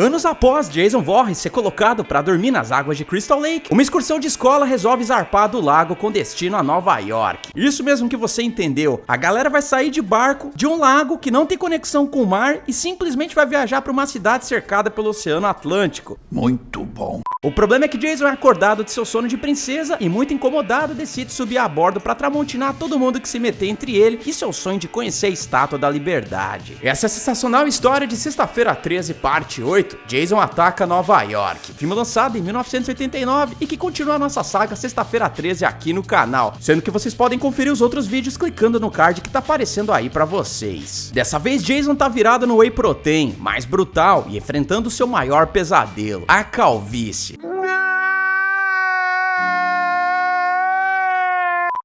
Anos após Jason Voorhees ser colocado para dormir nas águas de Crystal Lake, uma excursão de escola resolve zarpar do lago com destino a Nova York. Isso mesmo que você entendeu, a galera vai sair de barco de um lago que não tem conexão com o mar e simplesmente vai viajar para uma cidade cercada pelo Oceano Atlântico. Muito bom. O problema é que Jason é acordado de seu sono de princesa e, muito incomodado, decide subir a bordo para tramontinar todo mundo que se meter entre ele e seu sonho de conhecer a Estátua da Liberdade. Essa é a sensacional história de Sexta-feira 13, parte 8, Jason ataca Nova York, filme lançado em 1989 e que continua a nossa saga Sexta-feira 13 aqui no canal, sendo que vocês podem conferir os outros vídeos clicando no card que tá aparecendo aí pra vocês. Dessa vez Jason tá virado no Whey Protein, mais brutal e enfrentando o seu maior pesadelo, a calvície.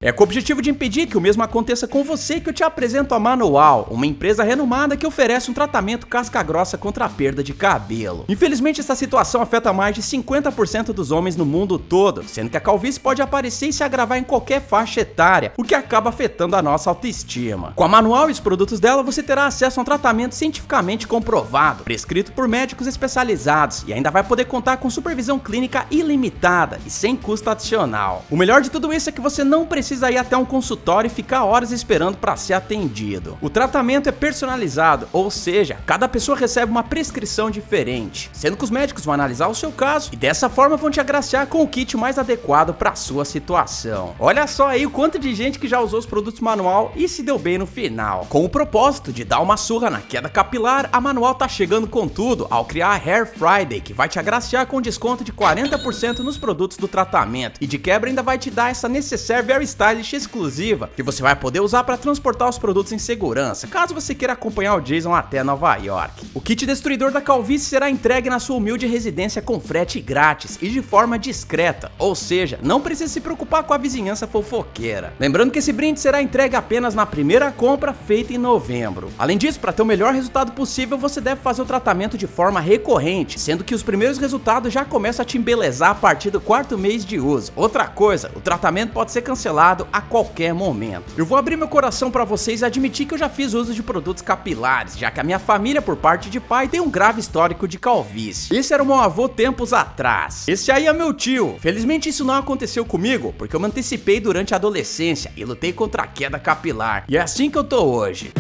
É com o objetivo de impedir que o mesmo aconteça com você que eu te apresento a Manual, uma empresa renomada que oferece um tratamento casca-grossa contra a perda de cabelo. Infelizmente, essa situação afeta mais de 50% dos homens no mundo todo, sendo que a calvície pode aparecer e se agravar em qualquer faixa etária, o que acaba afetando a nossa autoestima. Com a Manual e os produtos dela, você terá acesso a um tratamento cientificamente comprovado, prescrito por médicos especializados, e ainda vai poder contar com supervisão clínica ilimitada e sem custo adicional. O melhor de tudo isso é que você não precisa ir até um consultório e ficar horas esperando para ser atendido. O tratamento é personalizado, ou seja, cada pessoa recebe uma prescrição diferente, sendo que os médicos vão analisar o seu caso e dessa forma vão te agraciar com o kit mais adequado para a sua situação. Olha só aí o quanto de gente que já usou os produtos Manual e se deu bem no final. Com o propósito de dar uma surra na queda capilar, a Manual tá chegando com tudo ao criar a Hair Friday, que vai te agraciar com desconto de 40% nos produtos do tratamento e de quebra ainda vai te dar essa necessaire Very Stylish exclusiva que você vai poder usar para transportar os produtos em segurança, caso você queira acompanhar o Jason até Nova York. O kit destruidor da calvície será entregue na sua humilde residência com frete grátis e de forma discreta, ou seja, não precisa se preocupar com a vizinhança fofoqueira. Lembrando que esse brinde será entregue apenas na primeira compra feita em novembro. Além disso, para ter o melhor resultado possível, você deve fazer o tratamento de forma recorrente, sendo que os primeiros resultados já começam a te embelezar a partir do 4º mês de uso. Outra coisa, o tratamento pode ser cancelado a qualquer momento. Eu vou abrir meu coração para vocês e admitir que eu já fiz uso de produtos capilares, já que a minha família por parte de pai tem um grave histórico de calvície. Esse era o meu avô tempos atrás. Esse aí é meu tio. Felizmente isso não aconteceu comigo, porque eu me antecipei durante a adolescência e lutei contra a queda capilar. E é assim que eu tô hoje.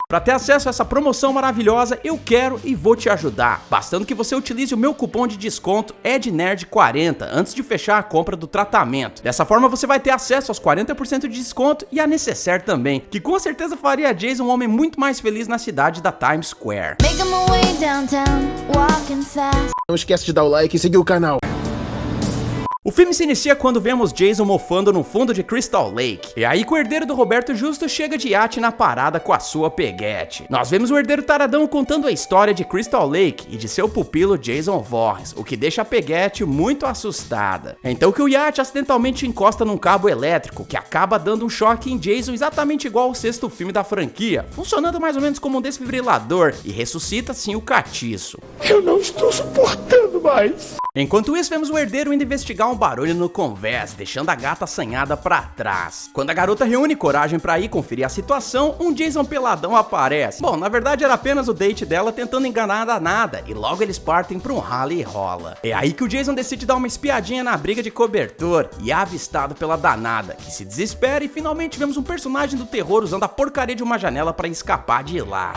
Para ter acesso a essa promoção maravilhosa, eu quero e vou te ajudar, bastando que você utilize o meu cupom de desconto EDNERD40 antes de fechar a compra do tratamento. Dessa forma você vai ter acesso aos 40% de desconto e a necessaire também, que com certeza faria Jason um homem muito mais feliz na cidade da Times Square. Não esquece de dar o like e seguir o canal. O filme se inicia quando vemos Jason mofando no fundo de Crystal Lake. E aí que o herdeiro do Roberto Justo chega de iate na parada com a sua peguete. Nós vemos o herdeiro taradão contando a história de Crystal Lake e de seu pupilo Jason Voorhees, o que deixa a peguete muito assustada. Então que o iate acidentalmente encosta num cabo elétrico, que acaba dando um choque em Jason exatamente igual ao 6º filme da franquia, funcionando mais ou menos como um desfibrilador e ressuscita assim o catiço. Eu não estou suportando mais. Enquanto isso, vemos o herdeiro indo investigar um barulho no convés, deixando a gata assanhada pra trás. Quando a garota reúne coragem pra ir conferir a situação, um Jason peladão aparece. Bom, na verdade era apenas o date dela tentando enganar a danada, e logo eles partem pra um rally e rola. É aí que o Jason decide dar uma espiadinha na briga de cobertor, e é avistado pela danada, que se desespera e finalmente vemos um personagem do terror usando a porcaria de uma janela pra escapar de lá.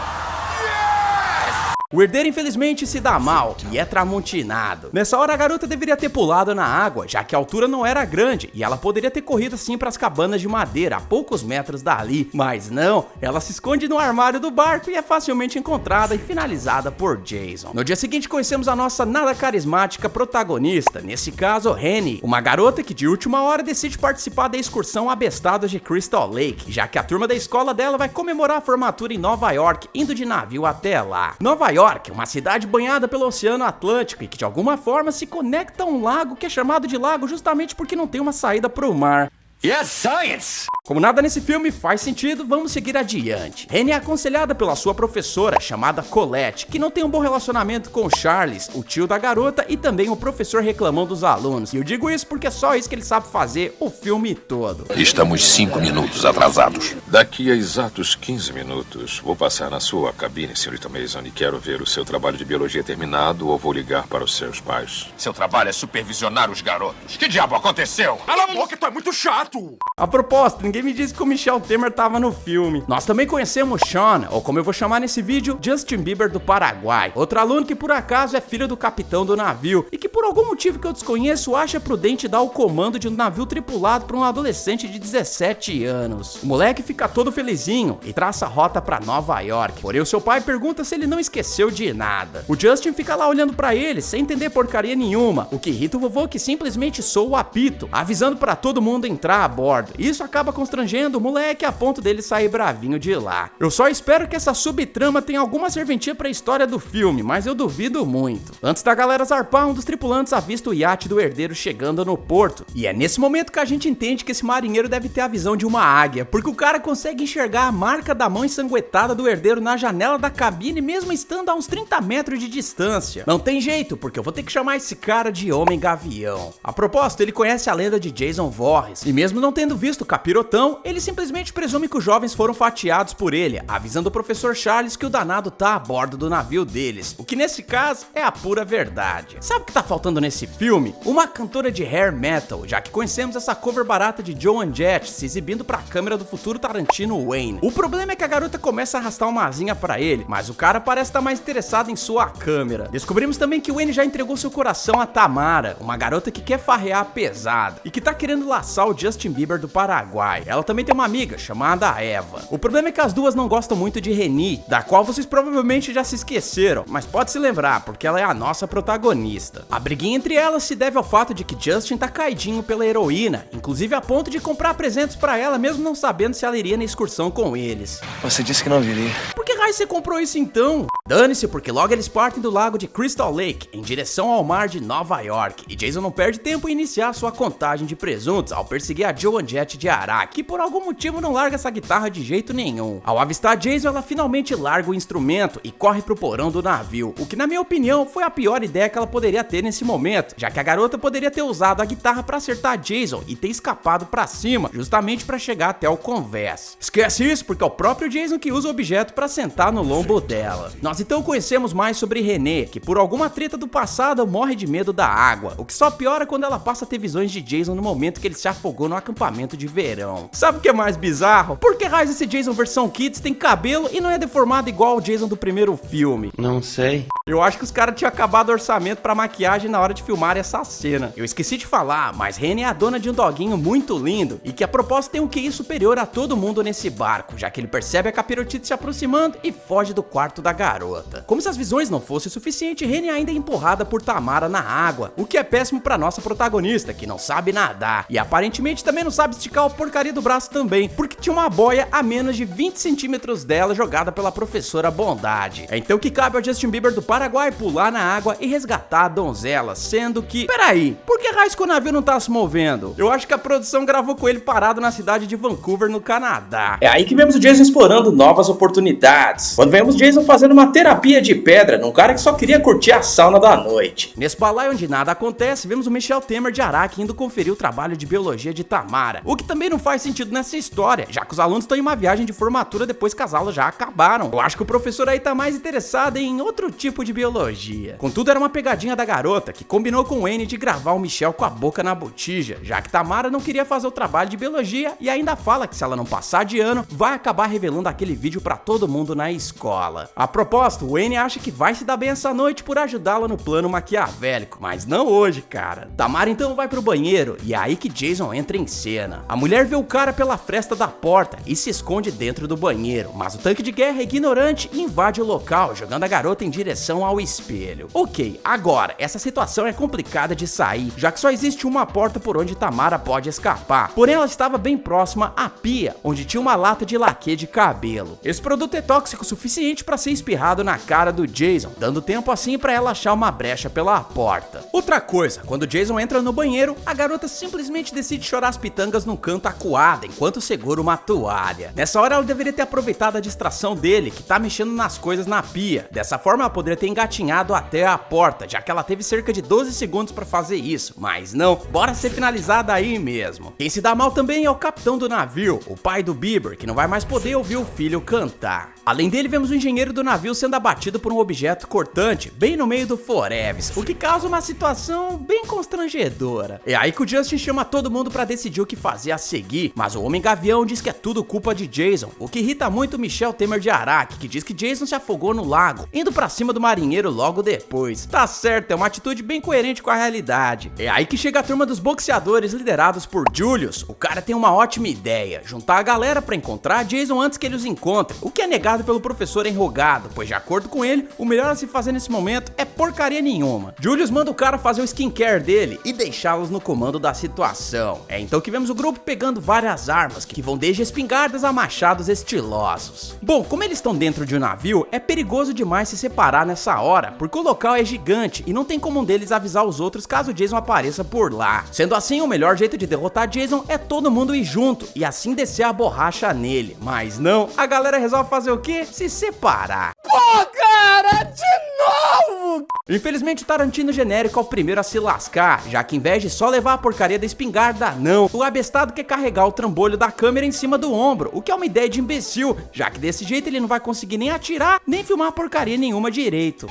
O herdeiro infelizmente se dá mal e é tramontinado. Nessa hora a garota deveria ter pulado na água, já que a altura não era grande e ela poderia ter corrido assim para as cabanas de madeira a poucos metros dali, mas não, ela se esconde no armário do barco e é facilmente encontrada e finalizada por Jason. No dia seguinte conhecemos a nossa nada carismática protagonista, nesse caso Henny, uma garota que de última hora decide participar da excursão Abestados de Crystal Lake, já que a turma da escola dela vai comemorar a formatura em Nova York, indo de navio até lá. Nova York, uma cidade banhada pelo Oceano Atlântico e que de alguma forma se conecta a um lago que é chamado de lago justamente porque não tem uma saída para o mar. Yes, science! Como nada nesse filme faz sentido, vamos seguir adiante. Renée é aconselhada pela sua professora, chamada Colette, que não tem um bom relacionamento com Charles, o tio da garota, e também o professor reclamão dos alunos. E eu digo isso porque é só isso que ele sabe fazer o filme todo. Estamos 5 minutos atrasados. Daqui a exatos 15 minutos, vou passar na sua cabine, senhorita Mason, e quero ver o seu trabalho de biologia terminado ou vou ligar para os seus pais. Seu trabalho é supervisionar os garotos. Que diabo aconteceu? Cala a boca, tu é muito chato! A propósito, ninguém me disse que o Michel Temer tava no filme. Nós também conhecemos Sean, ou como eu vou chamar nesse vídeo, Justin Bieber do Paraguai. Outro aluno que por acaso é filho do capitão do navio e que por algum motivo que eu desconheço acha prudente dar o comando de um navio tripulado para um adolescente de 17 anos. O moleque fica todo felizinho e traça a rota para Nova York. Porém o seu pai pergunta se ele não esqueceu de nada. O Justin fica lá olhando para ele sem entender porcaria nenhuma, o que irrita o vovô que simplesmente soa o apito, avisando para todo mundo entrar a bordo. Isso acaba constrangendo o moleque a ponto dele sair bravinho de lá. Eu só espero que essa subtrama tenha alguma serventia para a história do filme, mas eu duvido muito. Antes da galera zarpar, um dos tripulantes avista o iate do herdeiro chegando no porto. E é nesse momento que a gente entende que esse marinheiro deve ter a visão de uma águia, porque o cara consegue enxergar a marca da mão ensanguentada do herdeiro na janela da cabine, mesmo estando a uns 30 metros de distância. Não tem jeito, porque eu vou ter que chamar esse cara de Homem Gavião. A propósito, ele conhece a lenda de Jason Voorhees, e mesmo não tendo visto o capirotão, ele simplesmente presume que os jovens foram fatiados por ele, avisando o professor Charles que o danado tá a bordo do navio deles, o que nesse caso é a pura verdade. Sabe o que tá faltando nesse filme? Uma cantora de hair metal, já que conhecemos essa cover barata de Joan Jett se exibindo pra câmera do futuro Tarantino Wayne. O problema é que a garota começa a arrastar uma asinha pra ele, mas o cara parece estar mais interessado em sua câmera. Descobrimos também que o Wayne já entregou seu coração a Tamara, uma garota que quer farrear pesado e que tá querendo laçar o Justin Bieber do Paraguai. Ela também tem uma amiga chamada Eva. O problema é que as duas não gostam muito de Renée, da qual vocês provavelmente já se esqueceram, mas pode se lembrar, porque ela é a nossa protagonista. A briguinha entre elas se deve ao fato de que Justin tá caidinho pela heroína, inclusive a ponto de comprar presentes pra ela, mesmo não sabendo se ela iria na excursão com eles. Você disse que não viria. Por que raio você comprou isso então? Dane-se, porque logo eles partem do lago de Crystal Lake, em direção ao mar de Nova York, e Jason não perde tempo em iniciar sua contagem de presuntos ao perseguir a Joan Jett de Araque, que por algum motivo não larga essa guitarra de jeito nenhum. Ao avistar Jason, ela finalmente larga o instrumento e corre pro porão do navio, o que na minha opinião foi a pior ideia que ela poderia ter nesse momento, já que a garota poderia ter usado a guitarra pra acertar Jason e ter escapado pra cima, justamente pra chegar até o convés. Esquece isso, porque é o próprio Jason que usa o objeto pra sentar no lombo dela. Nós então conhecemos mais sobre Renée, que por alguma treta do passado morre de medo da água, o que só piora quando ela passa a ter visões de Jason no momento que ele se afogou no acampamento de verão. Sabe o que é mais bizarro? Por que raios esse Jason versão Kids tem cabelo e não é deformado igual ao Jason do primeiro filme? Não sei. Eu acho que os caras tinham acabado o orçamento pra maquiagem na hora de filmar essa cena. Eu esqueci de falar, mas Renée é a dona de um doguinho muito lindo e que a propósito tem um QI superior a todo mundo nesse barco, já que ele percebe a capirotite se aproximando e foge do quarto da garota. Como se as visões não fossem o suficiente, Renée ainda é empurrada por Tamara na água, o que é péssimo pra nossa protagonista, que não sabe nadar e aparentemente também não sabe esticar a porcaria do braço também, porque tinha uma boia a menos de 20 centímetros dela jogada pela professora Bondade. É então que cabe ao Justin Bieber do Paraguai pular na água e resgatar a donzela, sendo que... Peraí, por que raios que o navio não tá se movendo? Eu acho que a produção gravou com ele parado na cidade de Vancouver, no Canadá. É aí que vemos o Jason explorando novas oportunidades, quando vemos Jason fazendo uma terapia de pedra num cara que só queria curtir a sauna da noite. Nesse balaio onde nada acontece, vemos o Michel Temer de Araque indo conferir o trabalho de biologia de Tamara, o que também não faz sentido nessa história, já que os alunos estão em uma viagem de formatura depois que as aulas já acabaram. Eu acho que o professor aí tá mais interessado em outro tipo de biologia. Contudo, era uma pegadinha da garota, que combinou com o Wayne de gravar o Michel com a boca na botija, já que Tamara não queria fazer o trabalho de biologia e ainda fala que se ela não passar de ano, vai acabar revelando aquele vídeo pra todo mundo na escola. A propósito, o Wayne acha que vai se dar bem essa noite por ajudá-la no plano maquiavélico, mas não hoje, cara. Tamara então vai pro banheiro e é aí que Jason entra em cena. A mulher vê o cara pela fresta da porta e se esconde dentro do banheiro, mas o tanque de guerra é ignorante e invade o local, jogando a garota em direção ao espelho. Ok, agora, essa situação é complicada de sair, já que só existe uma porta por onde Tamara pode escapar, porém ela estava bem próxima à pia, onde tinha uma lata de laque de cabelo. Esse produto é tóxico o suficiente para ser espirrado atirado na cara do Jason, dando tempo assim pra ela achar uma brecha pela porta. Outra coisa, quando o Jason entra no banheiro, a garota simplesmente decide chorar as pitangas num canto acuada, enquanto segura uma toalha. Nessa hora ela deveria ter aproveitado a distração dele, que tá mexendo nas coisas na pia. Dessa forma ela poderia ter engatinhado até a porta, já que ela teve cerca de 12 segundos pra fazer isso, mas não, bora ser finalizada aí mesmo. Quem se dá mal também é o capitão do navio, o pai do Bieber, que não vai mais poder ouvir o filho cantar. Além dele, vemos o engenheiro do navio sendo abatido por um objeto cortante, bem no meio do Foreves, o que causa uma situação bem constrangedora. É aí que o Justin chama todo mundo pra decidir o que fazer a seguir, mas o Homem Gavião diz que é tudo culpa de Jason, o que irrita muito o Michel Temer de Araque, que diz que Jason se afogou no lago, indo pra cima do marinheiro logo depois. Tá certo, é uma atitude bem coerente com a realidade. É aí que chega a turma dos boxeadores liderados por Julius. O cara tem uma ótima ideia, juntar a galera pra encontrar Jason antes que ele os encontre, o que é negado pelo professor enrugado, pois de acordo com ele, o melhor a se fazer nesse momento é porcaria nenhuma. Julius manda o cara fazer o skincare dele e deixá-los no comando da situação. É então que vemos o grupo pegando várias armas, que vão desde espingardas a machados estilosos. Bom, como eles estão dentro de um navio, é perigoso demais se separar nessa hora, porque o local é gigante e não tem como um deles avisar os outros caso Jason apareça por lá. Sendo assim, o melhor jeito de derrotar Jason é todo mundo ir junto e assim descer a borracha nele. Mas não, a galera resolve fazer o quê? Se separar. Pô, cara, de novo! Infelizmente o Tarantino genérico é o primeiro a se lascar, já que em vez de só levar a porcaria da espingarda, não, o abestado quer carregar o trambolho da câmera em cima do ombro, o que é uma ideia de imbecil, já que desse jeito ele não vai conseguir nem atirar, nem filmar porcaria nenhuma direito.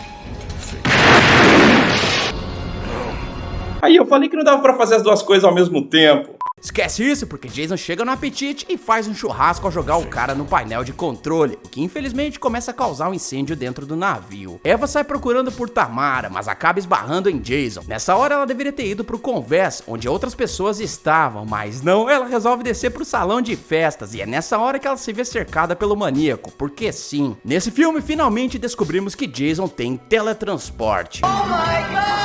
Aí eu falei que não dava pra fazer as duas coisas ao mesmo tempo. Esquece isso, porque Jason chega no apetite e faz um churrasco ao jogar o cara no painel de controle, o que infelizmente começa a causar um incêndio dentro do navio. Eva sai procurando por Tamara, mas acaba esbarrando em Jason. Nessa hora ela deveria ter ido pro convés, onde outras pessoas estavam, mas não, ela resolve descer pro salão de festas, e é nessa hora que ela se vê cercada pelo maníaco, porque sim. Nesse filme, finalmente descobrimos que Jason tem teletransporte. Oh my God!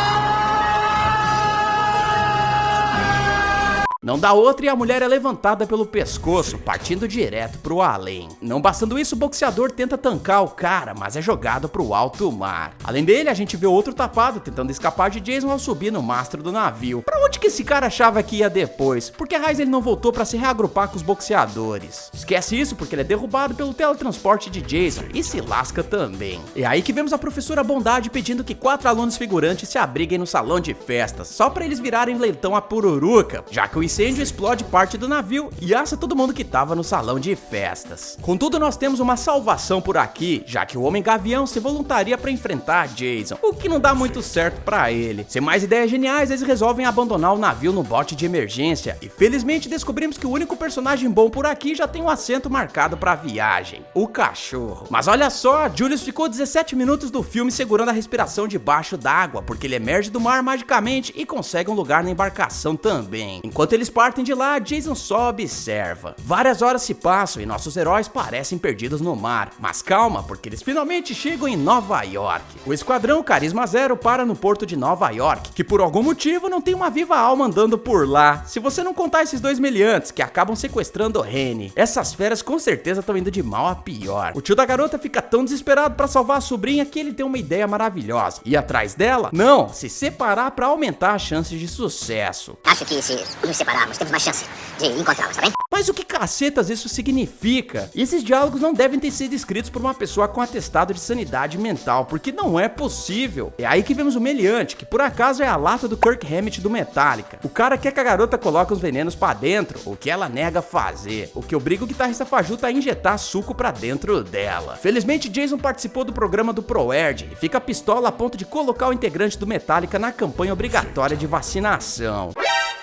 Não dá outra e a mulher é levantada pelo pescoço, partindo direto pro além. Não bastando isso, o boxeador tenta tancar o cara, mas é jogado pro alto mar. Além dele, a gente vê outro tapado tentando escapar de Jason ao subir no mastro do navio. Pra onde que esse cara achava que ia depois? Por que raiz ele não voltou pra se reagrupar com os boxeadores? Esquece isso, porque ele é derrubado pelo teletransporte de Jason e se lasca também. É aí que vemos a professora Bondade pedindo que 4 alunos figurantes se abriguem no salão de festas, só pra eles virarem leitão a pururuca, já que o incêndio explode parte do navio e assa todo mundo que tava no salão de festas. Contudo, nós temos uma salvação por aqui, já que o Homem Gavião se voluntaria pra enfrentar Jason, o que não dá muito certo pra ele. Sem mais ideias geniais, eles resolvem abandonar o navio no bote de emergência e felizmente descobrimos que o único personagem bom por aqui já tem um assento marcado pra viagem, o cachorro. Mas olha só, Julius ficou 17 minutos do filme segurando a respiração debaixo d'água, porque ele emerge do mar magicamente e consegue um lugar na embarcação também. Enquanto eles partem de lá, Jason só observa. Várias horas se passam e nossos heróis parecem perdidos no mar. Mas calma, porque eles finalmente chegam em Nova York. O esquadrão Carisma Zero para no porto de Nova York, que por algum motivo não tem uma viva alma andando por lá. Se você não contar esses dois meliantes que acabam sequestrando Rene, essas feras com certeza estão indo de mal a pior. O tio da garota fica tão desesperado para salvar a sobrinha que ele tem uma ideia maravilhosa. Ir atrás dela? Não, se separar para aumentar as chances de sucesso. Acho que se nos separarmos, temos mais chance de encontrá-los, tá bem? Mas o que cacetas isso significa? E esses diálogos não devem ter sido escritos por uma pessoa com atestado de sanidade mental, porque não é possível. É aí que vemos o meliante, que por acaso é a lata do Kirk Hammett do Metallica. O cara quer que a garota coloque os venenos pra dentro, o que ela nega fazer, o que obriga o guitarrista fajuto a injetar suco pra dentro dela. Felizmente, Jason participou do programa do ProErd e fica pistola a ponto de colocar o integrante do Metallica na campanha obrigatória de vacinação.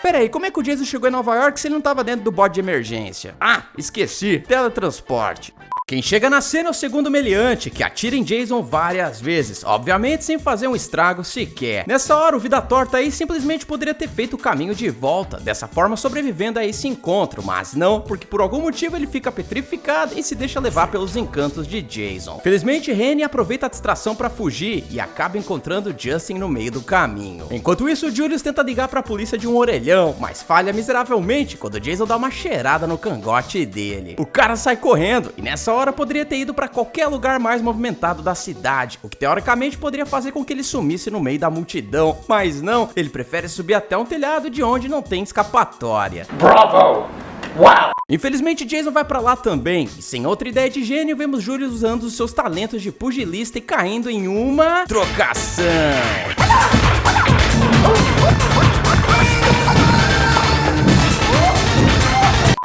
Pera aí, como é que o Jason chegou em Nova York se ele não tava dentro do bote de emergência? Ah, esqueci, teletransporte. Quem chega na cena é o segundo meliante, que atira em Jason várias vezes, obviamente sem fazer um estrago sequer. Nessa hora, o Vida Torta aí simplesmente poderia ter feito o caminho de volta, dessa forma sobrevivendo a esse encontro, mas não, porque por algum motivo ele fica petrificado e se deixa levar pelos encantos de Jason. Felizmente, Rene aproveita a distração pra fugir e acaba encontrando Justin no meio do caminho. Enquanto isso, Julius tenta ligar pra polícia de um orelhão, mas falha miseravelmente quando Jason dá uma cheirada no cangote dele. O cara sai correndo e nessa hora hora poderia ter ido para qualquer lugar mais movimentado da cidade, o que teoricamente poderia fazer com que ele sumisse no meio da multidão, mas não, ele prefere subir até um telhado de onde não tem escapatória. Bravo! Uau! Infelizmente, Jason vai pra lá também, e sem outra ideia de gênio, vemos Julius usando os seus talentos de pugilista e caindo em uma trocação.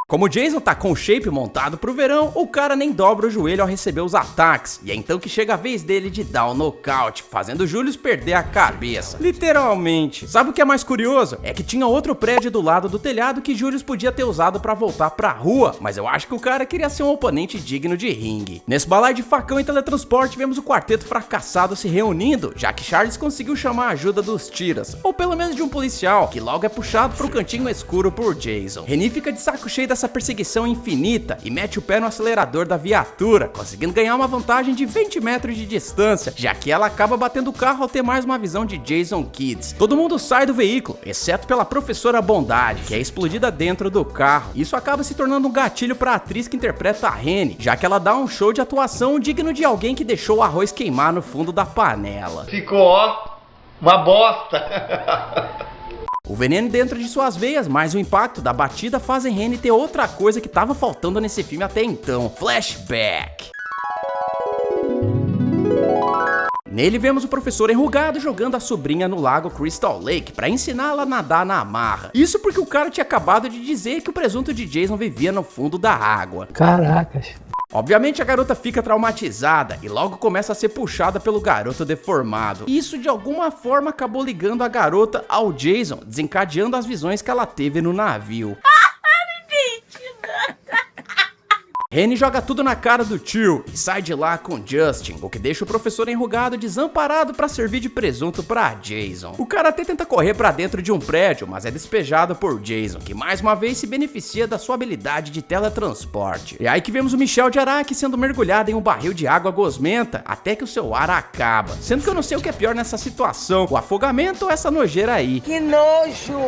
Como Jason tá com o shape montado pro verão, o cara nem dobra o joelho ao receber os ataques, e é então que chega a vez dele de dar o nocaute, fazendo Julius perder a cabeça, literalmente. Sabe o que é mais curioso? É que tinha outro prédio do lado do telhado que Julius podia ter usado pra voltar pra rua, mas eu acho que o cara queria ser um oponente digno de ringue. Nesse balaio de facão e teletransporte, vemos o quarteto fracassado se reunindo, já que Charles conseguiu chamar a ajuda dos tiras, ou pelo menos de um policial, que logo é puxado pro cantinho escuro por Jason. Reni fica de saco cheio dessa perseguição infinita e mete o pé no acelerador da viatura, conseguindo ganhar uma vantagem de 20 metros de distância, já que ela acaba batendo o carro ao ter mais uma visão de Jason Kids. Todo mundo sai do veículo, exceto pela professora Bondade, que é explodida dentro do carro. Isso acaba se tornando um gatilho para a atriz que interpreta a Reni, já que ela dá um show de atuação digno de alguém que deixou o arroz queimar no fundo da panela. Ficou, ó, uma bosta. O veneno dentro de suas veias, mais o impacto da batida fazem Reni ter outra coisa que tava faltando nesse filme até então: flashback. Nele vemos o professor enrugado jogando a sobrinha no lago Crystal Lake pra ensiná-la a nadar na marra. Isso porque o cara tinha acabado de dizer que o presunto de Jason vivia no fundo da água. Caracas. Obviamente a garota fica traumatizada e logo começa a ser puxada pelo garoto deformado. Isso de alguma forma acabou ligando a garota ao Jason, desencadeando as visões que ela teve no navio. Reni joga tudo na cara do tio e sai de lá com Justin, o que deixa o professor enrugado desamparado pra servir de presunto pra Jason. O cara até tenta correr pra dentro de um prédio, mas é despejado por Jason, que mais uma vez se beneficia da sua habilidade de teletransporte. E aí que vemos o Michel de Araki sendo mergulhado em um barril de água gosmenta até que o seu ar acaba. Sendo que eu não sei o que é pior nessa situação, o afogamento ou essa nojeira aí. Que nojo!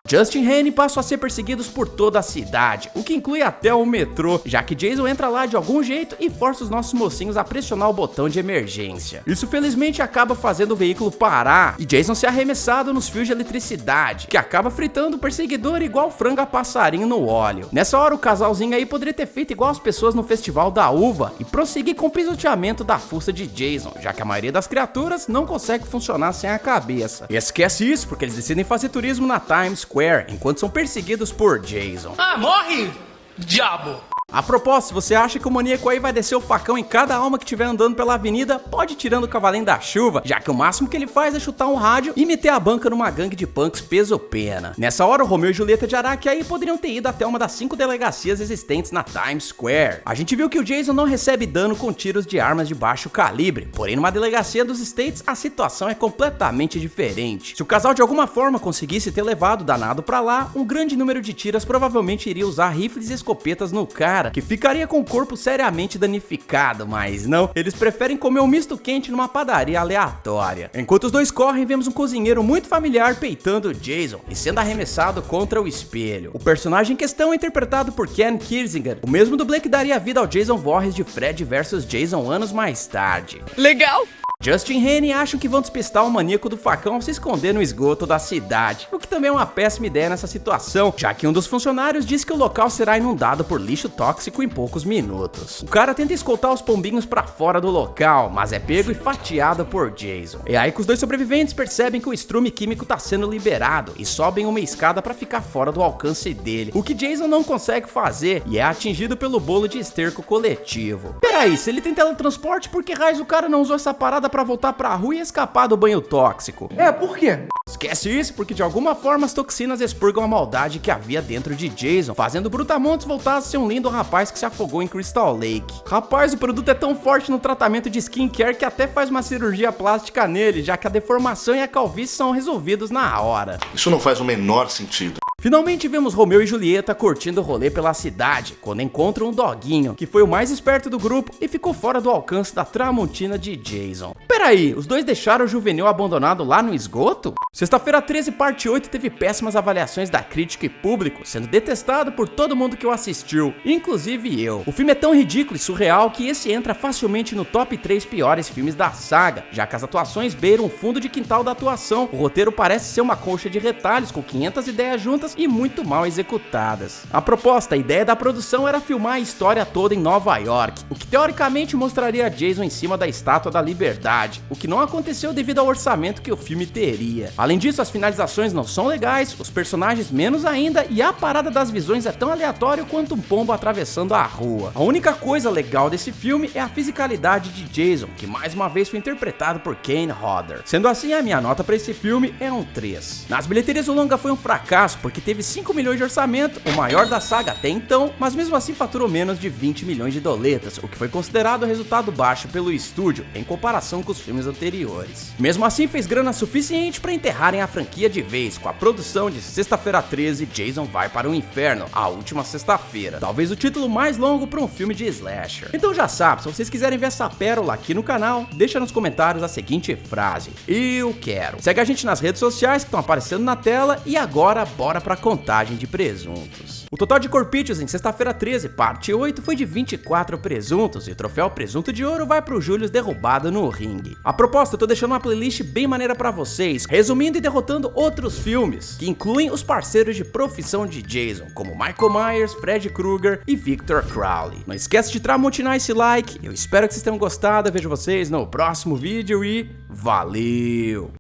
Justin e Reni passam a ser perseguidos por toda a cidade, o que inclui até o metrô, já que Jason entra lá de algum jeito e força os nossos mocinhos a pressionar o botão de emergência. Isso felizmente acaba fazendo o veículo parar e Jason ser arremessado nos fios de eletricidade, que acaba fritando o perseguidor igual frango a passarinho no óleo. Nessa hora o casalzinho aí poderia ter feito igual as pessoas no Festival da Uva e prosseguir com o pisoteamento da fuça de Jason, já que a maioria das criaturas não consegue funcionar sem a cabeça. E esquece isso porque eles decidem fazer turismo na Times Square enquanto são perseguidos por Jason. Ah, morre, diabo! A propósito, se você acha que o maníaco aí vai descer o facão em cada alma que estiver andando pela avenida, pode ir tirando o cavalinho da chuva, já que o máximo que ele faz é chutar um rádio e meter a banca numa gangue de punks peso-pena. Nessa hora, o Romeu e Julieta de Araki aí poderiam ter ido até uma das 5 delegacias existentes na Times Square. A gente viu que o Jason não recebe dano com tiros de armas de baixo calibre, porém numa delegacia dos States a situação é completamente diferente. Se o casal de alguma forma conseguisse ter levado o danado pra lá, um grande número de tiras provavelmente iria usar rifles e escopetas no cara, que ficaria com o corpo seriamente danificado, mas não, eles preferem comer um misto quente numa padaria aleatória. Enquanto os dois correm, vemos um cozinheiro muito familiar peitando Jason e sendo arremessado contra o espelho. O personagem em questão é interpretado por Ken Kirzinger, o mesmo dublê que daria vida ao Jason Voorhees de Fred vs Jason anos mais tarde. Legal! Justin e Reni acham que vão despistar o maníaco do facão ao se esconder no esgoto da cidade, o que também é uma péssima ideia nessa situação, já que um dos funcionários diz que o local será inundado por lixo tóxico em poucos minutos. O cara tenta escoltar os pombinhos pra fora do local, mas é pego e fatiado por Jason. É aí que os dois sobreviventes percebem que o estrume químico tá sendo liberado e sobem uma escada pra ficar fora do alcance dele, o que Jason não consegue fazer e é atingido pelo bolo de esterco coletivo. Peraí, se ele tem teletransporte, por que raios o cara não usou essa parada pra voltar pra rua e escapar do banho tóxico? Por quê? Esquece isso, porque de alguma forma as toxinas expurgam a maldade que havia dentro de Jason, fazendo Brutamontes voltar a ser um lindo rapaz que se afogou em Crystal Lake. Rapaz, o produto é tão forte no tratamento de skincare que até faz uma cirurgia plástica nele, já que a deformação e a calvície são resolvidos na hora. Isso não faz o menor sentido. Finalmente vemos Romeu e Julieta curtindo o rolê pela cidade, quando encontram um doguinho, que foi o mais esperto do grupo e ficou fora do alcance da Tramontina de Jason. Peraí, os dois deixaram o juvenil abandonado lá no esgoto? Sexta-feira 13, parte 8 teve péssimas avaliações da crítica e público, sendo detestado por todo mundo que o assistiu, inclusive eu. O filme é tão ridículo e surreal que esse entra facilmente no top 3 piores filmes da saga, já que as atuações beiram o fundo de quintal da atuação. O roteiro parece ser uma colcha de retalhos com 500 ideias juntas e muito mal executadas. A proposta, a ideia da produção era filmar a história toda em Nova York, o que teoricamente mostraria Jason em cima da Estátua da Liberdade, o que não aconteceu devido ao orçamento que o filme teria. Além disso, as finalizações não são legais, os personagens menos ainda, e a parada das visões é tão aleatório quanto um pombo atravessando a rua. A única coisa legal desse filme é a fisicalidade de Jason, que mais uma vez foi interpretado por Kane Hodder. Sendo assim, a minha nota para esse filme é um 3. Nas bilheterias, o longa foi um fracasso, porque teve 5 milhões de orçamento, o maior da saga até então, mas mesmo assim faturou menos de 20 milhões de doletas, o que foi considerado resultado baixo pelo estúdio, em comparação com os filmes anteriores. Mesmo assim, fez grana suficiente para enterrarem a franquia de vez, com a produção de Sexta-feira 13, Jason Vai para o Inferno, a última sexta-feira. Talvez o título mais longo para um filme de slasher. Então já sabe, se vocês quiserem ver essa pérola aqui no canal, deixa nos comentários a seguinte frase: eu quero. Segue a gente nas redes sociais que estão aparecendo na tela e agora bora pra contagem de presuntos. O total de corpítios em Sexta-feira 13, parte 8, foi de 24 presuntos e o troféu presunto de ouro vai pro Julius derrubado no ringue. A proposta, eu tô deixando uma playlist bem maneira pra vocês, resumindo e derrotando outros filmes, que incluem os parceiros de profissão de Jason, como Michael Myers, Freddy Krueger e Victor Crowley. Não esquece de tramontinar esse like, eu espero que vocês tenham gostado, eu vejo vocês no próximo vídeo e valeu!